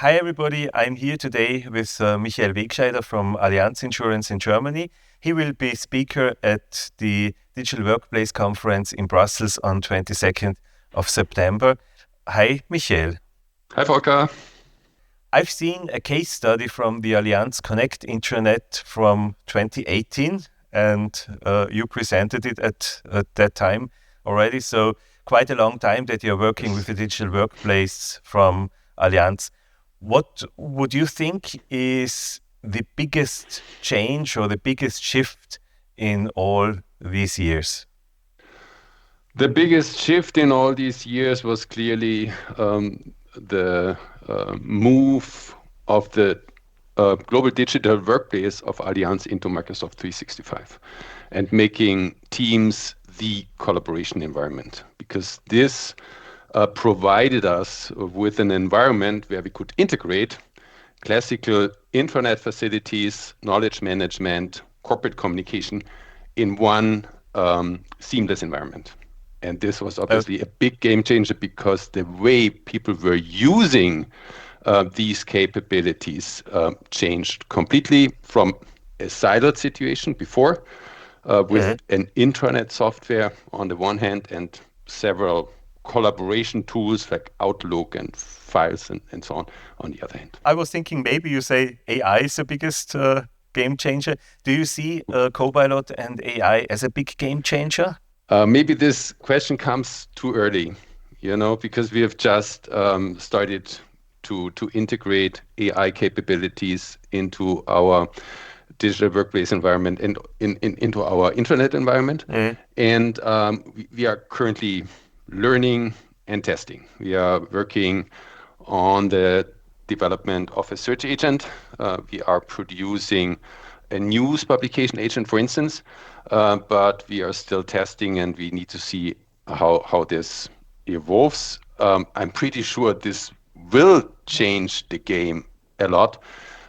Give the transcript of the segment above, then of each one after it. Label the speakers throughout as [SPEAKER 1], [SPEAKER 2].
[SPEAKER 1] Hi, everybody. I'm here today with Michael Wegscheider from Allianz Insurance in Germany. He will be speaker at the Digital Workplace Conference in Brussels on 22nd of September. Hi, Michael.
[SPEAKER 2] Hi, Volker.
[SPEAKER 1] I've seen a case study from the Allianz Connect intranet from 2018, and you presented it at that time already. So quite a long time that you're working with the digital workplace from Allianz. What would you think is the biggest change or the biggest shift in all these years?
[SPEAKER 2] The biggest shift in all these years was clearly the move of the global digital workplace of Allianz into Microsoft 365 and making Teams the collaboration environment, because this provided us with an environment where we could integrate classical intranet facilities, knowledge management, corporate communication in one seamless environment. And this was obviously a big game changer, because the way people were using these capabilities changed completely from a siloed situation before with an intranet software on the one hand and several collaboration tools like Outlook and files and so on the other hand.
[SPEAKER 1] I was thinking maybe you say AI is the biggest game changer. Do you see Copilot and AI as a big game changer?
[SPEAKER 2] Maybe this question comes too early, because we have just started to integrate AI capabilities into our digital workplace environment and into our intranet environment. And we are currently learning and testing. We are working on the development of a search agent. We are producing a news publication agent, for instance, but we are still testing and we need to see how this evolves. I'm pretty sure this will change the game a lot.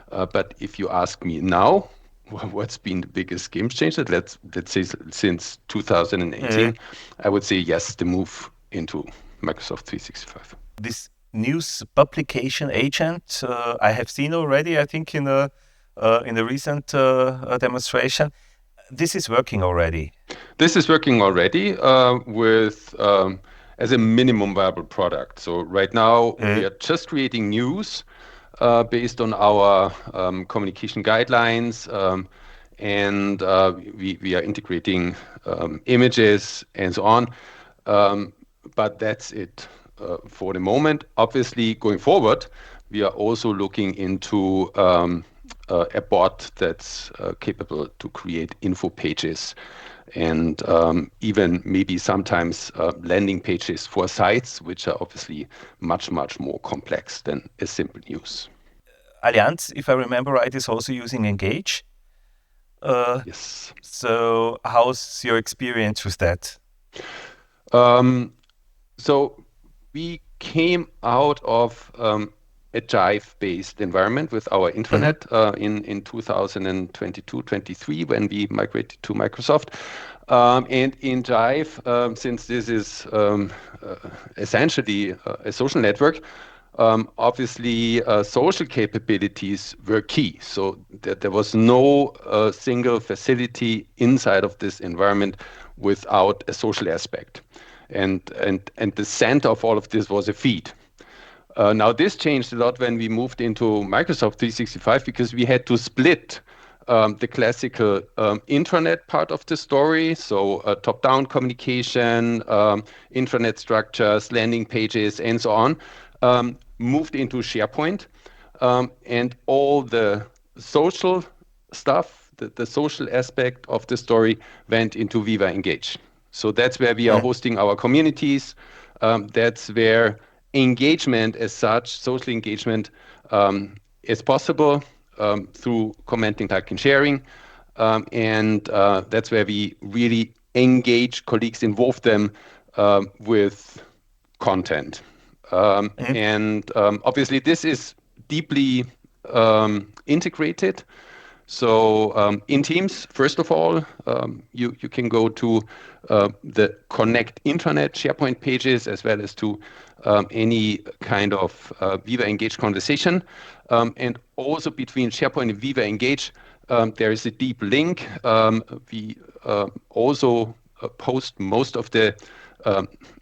[SPEAKER 2] But if you ask me now, what's been the biggest game changer? Let's say since 2018, I would say yes, the move into Microsoft 365.
[SPEAKER 1] This news publication agent I have seen already, I think, in a recent demonstration. This is working already.
[SPEAKER 2] This is working already with as a minimum viable product. So right now we are just creating news based on our communication guidelines, and we are integrating images and so on. But that's it for the moment. Obviously, going forward, we are also looking into a bot that's capable to create info pages and even maybe sometimes landing pages for sites, which are obviously much, much more complex than a simple news.
[SPEAKER 1] Allianz, if I remember right, is also using Engage.
[SPEAKER 2] Yes.
[SPEAKER 1] So how's your experience with that?
[SPEAKER 2] So we came out of a Jive-based environment with our intranet in 2022-23 when we migrated to Microsoft. And in Jive, since this is essentially a social network, obviously social capabilities were key. So there was no single facility inside of this environment without a social aspect. And the center of all of this was a feed. Now this changed a lot when we moved into Microsoft 365, because we had to split the classical intranet part of the story, so top-down communication, intranet structures, landing pages, and so on, moved into SharePoint, and all the social stuff, the social aspect of the story went into Viva Engage. So that's where we are hosting our communities. That's where engagement as such, social engagement, is possible through commenting, liking, sharing. And that's where we really engage colleagues, involve them with content. And obviously this is deeply integrated So in Teams, first of all, you can go to the Connect intranet SharePoint pages as well as to any kind of Viva Engage conversation. And also between SharePoint and Viva Engage, there is a deep link. We also post most of the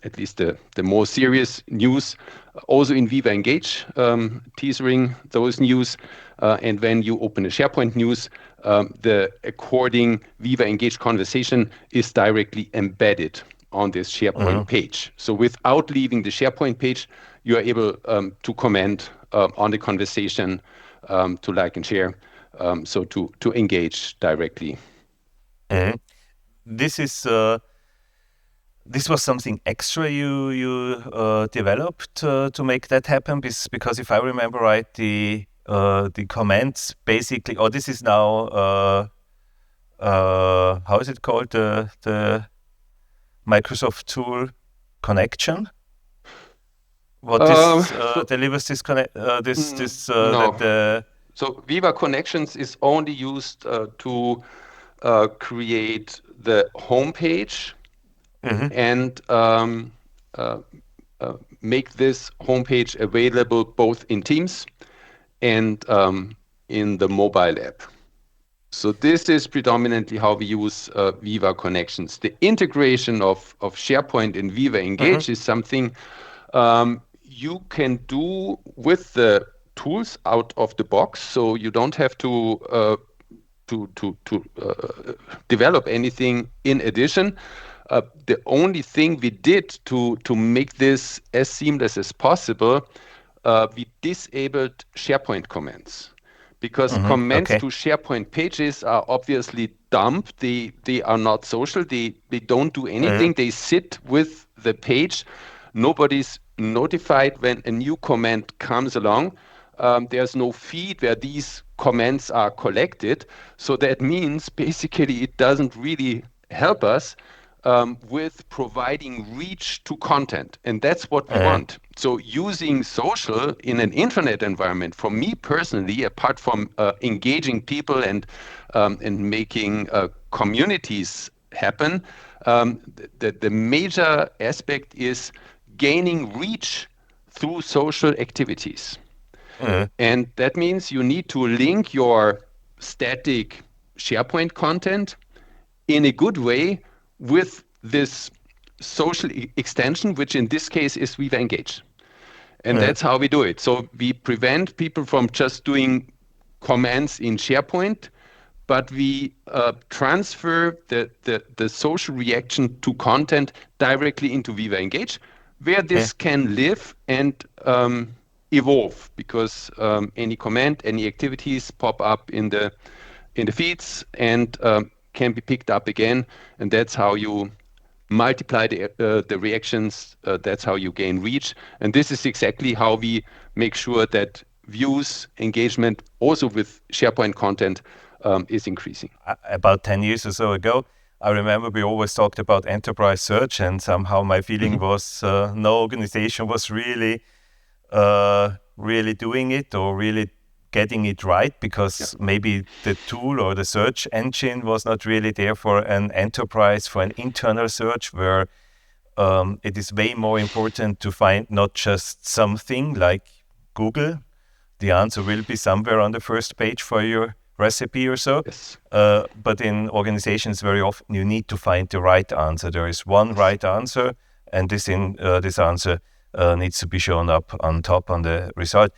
[SPEAKER 2] at least the more serious news, also in Viva Engage, teasering those news. And when you open a SharePoint news, the according Viva Engage conversation is directly embedded on this SharePoint page. So without leaving the SharePoint page, you are able to comment on the conversation, to like and share, so to engage directly.
[SPEAKER 1] Mhm. This is this was something extra you developed to make that happen, because if I remember right, the comments basically, oh, this is now how is it called, the Microsoft tool connection? What this
[SPEAKER 2] So
[SPEAKER 1] delivers this connect that
[SPEAKER 2] no.
[SPEAKER 1] the
[SPEAKER 2] So Viva Connections is only used to create the homepage
[SPEAKER 1] Mhm,
[SPEAKER 2] and uh, make this homepage available both in Teams and in the mobile app. So this is predominantly how we use Viva Connections. The integration of SharePoint and Viva
[SPEAKER 1] mhm,
[SPEAKER 2] Engage is something you can do with the tools out of the box. So you don't have to develop anything in addition. The only thing we did to make this as seamless as possible, we disabled SharePoint comments because
[SPEAKER 1] mhm,
[SPEAKER 2] comments
[SPEAKER 1] okay.
[SPEAKER 2] to SharePoint pages are obviously dumb. They are not social. They don't do
[SPEAKER 1] Mhm,
[SPEAKER 2] anything. They sit with the page. Nobody's notified when a new comment comes along. There's no feed where these comments are collected. So that means basically it doesn't really help us with providing reach to content. And that's what we
[SPEAKER 1] mhm,
[SPEAKER 2] want. So using social in an intranet environment, for me personally, apart from engaging people and making communities happen, the major aspect is gaining reach through social activities.
[SPEAKER 1] mhm,
[SPEAKER 2] And that means you need to link your static SharePoint content in a good way with this social extension, which in this case is Viva Engage. And
[SPEAKER 1] mhm,
[SPEAKER 2] that's how we do it. So we prevent people from just doing commands in SharePoint, but we transfer the social reaction to content directly into Viva Engage, where
[SPEAKER 1] mhm,
[SPEAKER 2] this can live and evolve because any command, any activities pop up in the feeds and can be picked up again, and that's how you multiply the reactions. That's how you gain reach, and this is exactly how we make sure that views engagement also with SharePoint content is increasing.
[SPEAKER 1] About 10 years or so ago, I remember we always talked about enterprise search, and somehow my feeling
[SPEAKER 2] Mhm.
[SPEAKER 1] was no organization was really doing it or really getting it right,
[SPEAKER 2] Yeah.
[SPEAKER 1] because maybe the tool or the search engine was not really there for an enterprise, for an internal search, where it is way more important to find not just something like Google. The answer will be somewhere on the first page for your recipe or so.
[SPEAKER 2] Yes.
[SPEAKER 1] But in organizations, very often you need to find the right answer. There is one
[SPEAKER 2] Yes.
[SPEAKER 1] right answer, and this answer needs to be shown up on top on the result.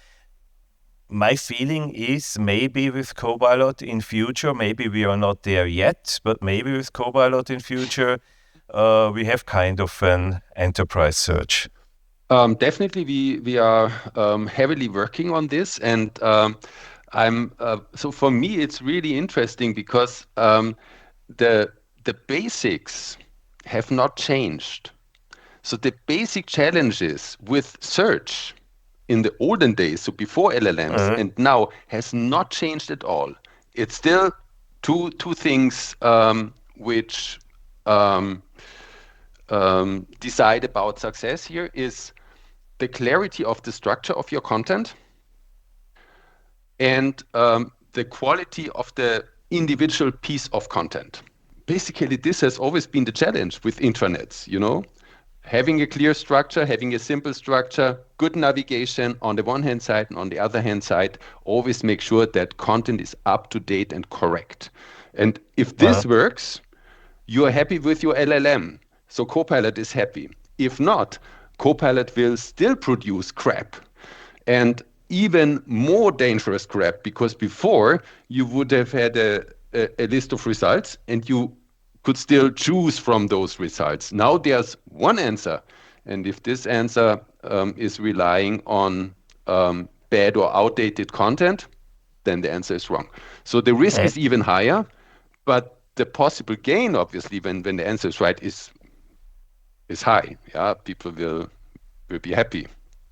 [SPEAKER 1] My feeling is maybe with Copilot in future, maybe we are not there yet, but maybe with Copilot in future, we have kind of an enterprise search.
[SPEAKER 2] Definitely, we are heavily working on this, and I'm so for me it's really interesting because the the basics have not changed. So the basic challenges with search in the olden days, so before LLMs,
[SPEAKER 1] Mhm,
[SPEAKER 2] and now has not changed at all. It's still two things which um, decide about success here is the clarity of the structure of your content and the quality of the individual piece of content. Basically, this has always been the challenge with intranets, having a clear structure, having a simple structure, good navigation on the one hand side, and on the other hand side, always make sure that content is up to date and correct. And if this works, you are happy with your LLM. So Copilot is happy. If not, Copilot will still produce crap. And even more dangerous crap, because before you would have had a list of results and you could still choose from those results. Now there's one answer. And if this answer is relying on bad or outdated content, then the answer is wrong. So the risk is even higher, but the possible gain, obviously, when the answer is right, is high. Yeah, people will be happy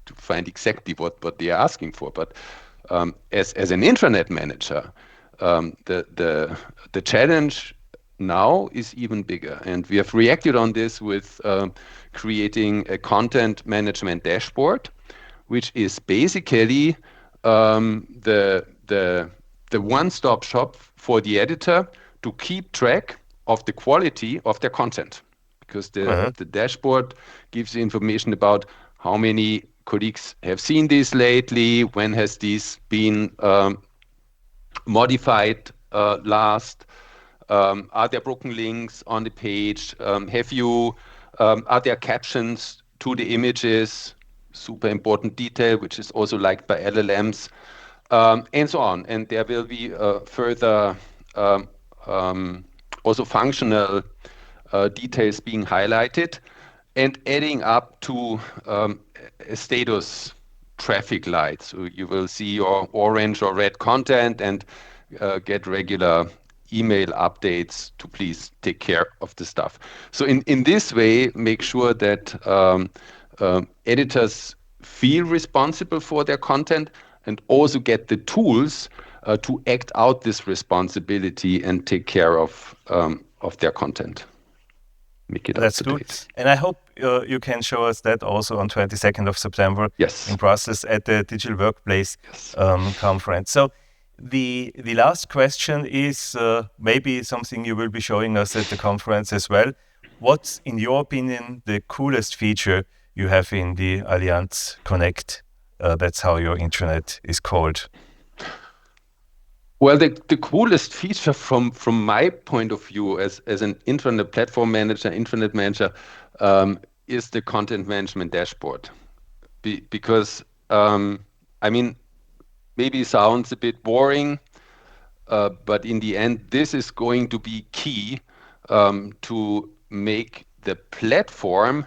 [SPEAKER 2] to find exactly what they are asking for. But as an intranet manager, the challenge now is even bigger, and we have reacted on this with creating a content management dashboard, which is basically the one-stop shop for the editor to keep track of the quality of their content, because the dashboard gives you information about how many colleagues have seen this lately, when has this been modified last, are there broken links on the page, are there captions to the images, super important detail, which is also liked by LLMs, and so on. And there will be further also functional details being highlighted and adding up to a status traffic light. So you will see your orange or red content and get regular email updates to please take care of the stuff. So in this way, make sure that editors feel responsible for their content and also get the tools to act out this responsibility and take care of their content. Make it
[SPEAKER 1] That's
[SPEAKER 2] up to
[SPEAKER 1] good.
[SPEAKER 2] date.
[SPEAKER 1] And I hope you can show us that also on 22nd of September in Brussels at the Digital Workplace conference. So the last question is maybe something you will be showing us at the conference as well. What's, in your opinion, the coolest feature you have in the Allianz Connect? That's how your intranet is called.
[SPEAKER 2] Well, the coolest feature from my point of view as an intranet platform manager, intranet manager, is the content management dashboard. Because, I mean, maybe it sounds a bit boring, but in the end, this is going to be key to make the platform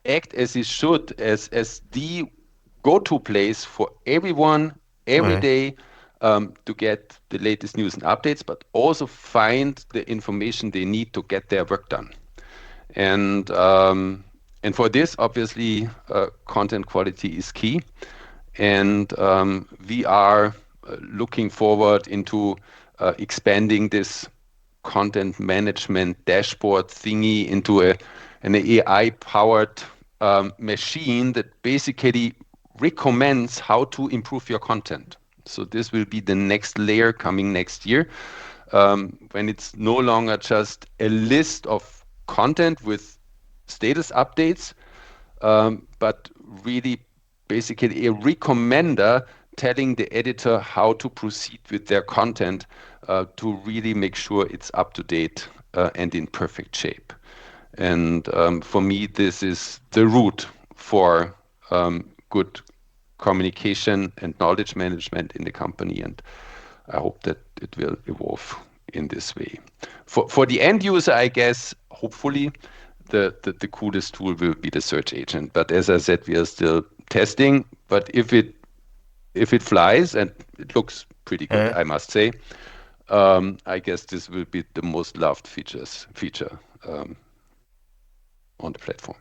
[SPEAKER 2] act as it should, as the go-to place for everyone every day to get the latest news and updates, but also find the information they need to get their work done. And for this, obviously, content quality is key. And we are looking forward into expanding this content management dashboard thingy into an AI-powered machine that basically recommends how to improve your content. So this will be the next layer coming next year, when it's no longer just a list of content with status updates, but really basically a recommender telling the editor how to proceed with their content to really make sure it's up to date and in perfect shape. And for me, this is the route for good communication and knowledge management in the company, and I hope that it will evolve in this way. For the end user, I guess, hopefully, the coolest tool will be the search agent. But as I said, we are still testing. But if it flies, and it looks pretty good, I must say, I guess this will be the most loved feature on the platform.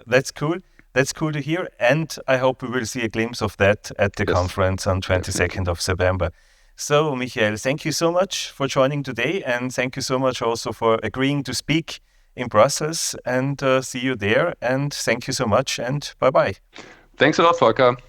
[SPEAKER 1] That's cool. That's cool to hear, and I hope we will see a glimpse of that at the conference on 22nd of September. So, Michael, thank you so much for joining today, and thank you so much also for agreeing to speak in Brussels, and see you there, and thank you so much, and bye-bye.
[SPEAKER 2] Thanks a lot, Volker.